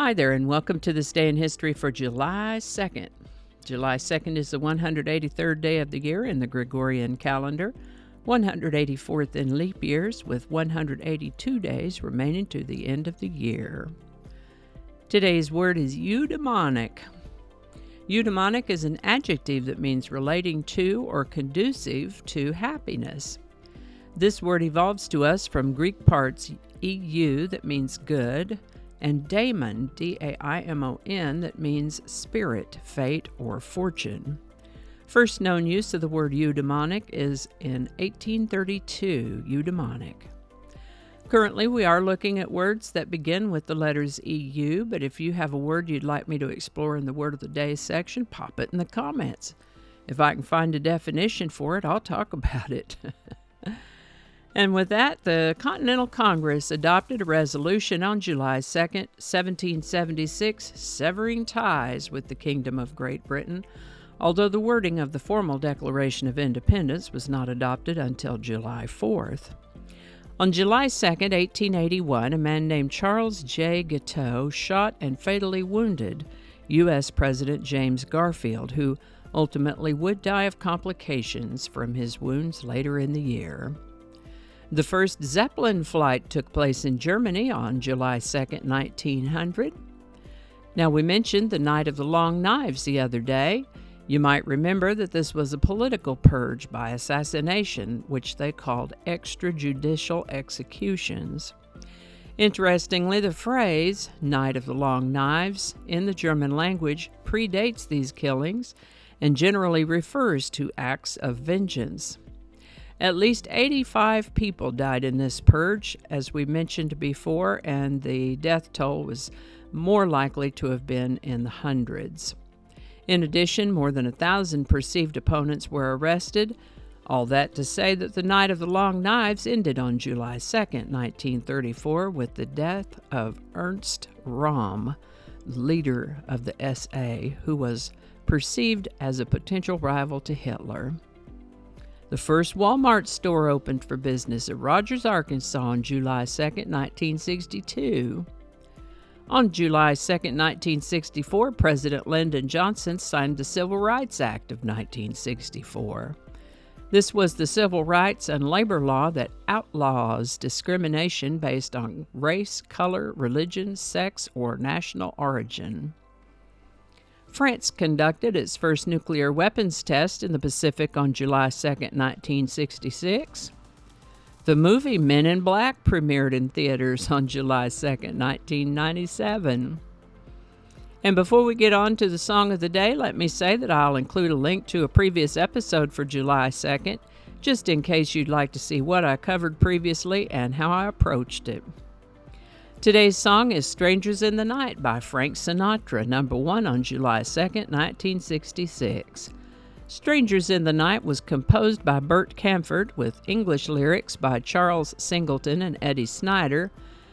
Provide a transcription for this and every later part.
Hi there, and welcome to this day in history for July 2nd. July 2nd is the 183rd day of the year in the Gregorian calendar, 184th in leap years, with 182 days remaining to the end of the year. Today's word is eudaimonic. Eudaimonic is an adjective that means relating to or conducive to happiness. This word evolves to us from Greek parts eu, that means good, and daimon, D-A-I-M-O-N, that means spirit, fate, or fortune. First known use of the word eudaimonic is in 1832, eudaimonic. Currently, we are looking at words that begin with the letters EU, but if you have a word you'd like me to explore in the Word of the Day section, pop it in the comments. If I can find a definition for it, I'll talk about it. And with that, the Continental Congress adopted a resolution on July 2nd, 1776, severing ties with the Kingdom of Great Britain, although the wording of the formal Declaration of Independence was not adopted until July 4th. On July 2nd, 1881, a man named Charles J. Guiteau shot and fatally wounded U.S. President James Garfield, who ultimately would die of complications from his wounds later in the year. The first Zeppelin flight took place in Germany on July 2nd, 1900. Now, we mentioned the Night of the Long Knives the other day. You might remember that this was a political purge by assassination, which they called extrajudicial executions. Interestingly, the phrase Night of the Long Knives in the German language predates these killings and generally refers to acts of vengeance. At least 85 people died in this purge, as we mentioned before, and the death toll was more likely to have been in the hundreds. In addition, more than 1,000 perceived opponents were arrested. All that to say that the Night of the Long Knives ended on July 2nd, 1934, with the death of Ernst Röhm, leader of the SA, who was perceived as a potential rival to Hitler. The first Walmart store opened for business at Rogers, Arkansas on July 2nd, 1962. On July 2nd, 1964, President Lyndon Johnson signed the Civil Rights Act of 1964. This was the civil rights and labor law that outlaws discrimination based on race, color, religion, sex, or national origin. France conducted its first nuclear weapons test in the Pacific on July 2nd, 1966. The movie Men in Black premiered in theaters on July 2nd, 1997. And before we get on to the song of the day, let me say that I'll include a link to a previous episode for July 2nd, just in case you'd like to see what I covered previously and how I approached it. Today's song is Strangers in the Night by Frank Sinatra, number 1 on July 2nd, 1966. Strangers in the Night was composed by Burt Camford with English lyrics by Charles Singleton and Eddie Snyder.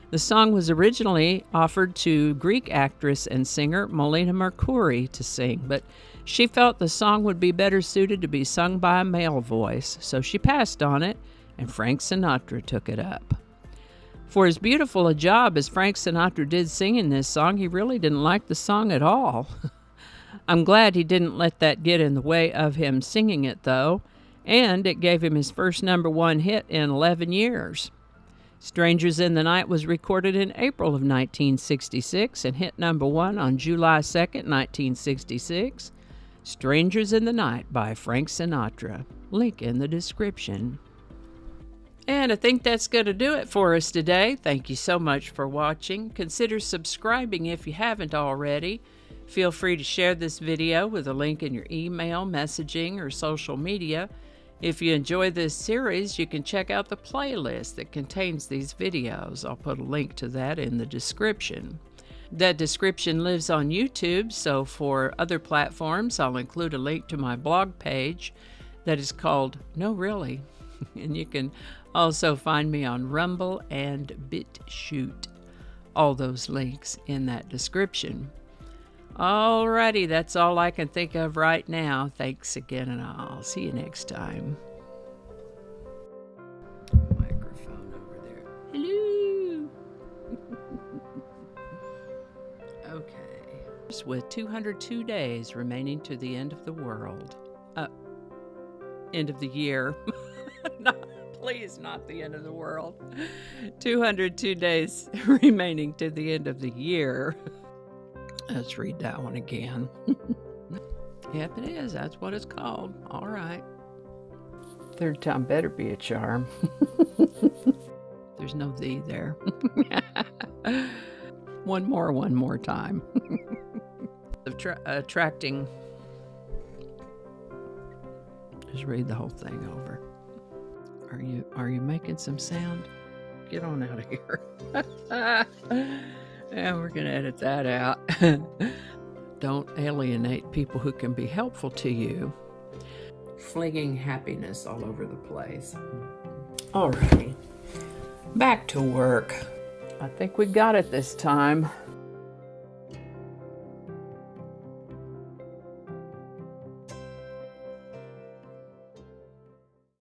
The song was originally offered to Greek actress and singer Melina Mercouri to sing, but she felt the song would be better suited to be sung by a male voice, so she passed on it, and Frank Sinatra took it up. For as beautiful a job as Frank Sinatra did singing this song, he really didn't like the song at all. I'm glad he didn't let that get in the way of him singing it, though, and it gave him his first number 1 hit in 11 years. Strangers in the Night was recorded in April of 1966 and hit number 1 on July 2nd, 1966. Strangers in the Night by Frank Sinatra. Link in the description. And I think that's going to do it for us today. Thank you so much for watching. Consider subscribing if you haven't already. Feel free to share this video with a link in your email, messaging, or social media. If you enjoy this series, you can check out the playlist that contains these videos. I'll put a link to that in the description. That description lives on YouTube, so for other platforms, I'll include a link to my blog page that is called No Really. And you can also find me on Rumble and BitChute. All those links in that description. Alrighty, that's all I can think of right now. Thanks again, and I'll see you next time. Microphone over there. Hello. with 202 days remaining to the end of the world. End of the year. Please, not the end of the world. 202 days remaining to the end of the year. Let's read that one again. Yep, it is. That's what it's called. All right. Third time better be a charm. There's no "the" there. One more time. Attracting. Just read the whole thing over. Are you making some sound? Get on out of here. And we're gonna edit that out. Don't alienate people who can be helpful to you. Flinging happiness all over the place. Alrighty, back to work. I think we got it this time.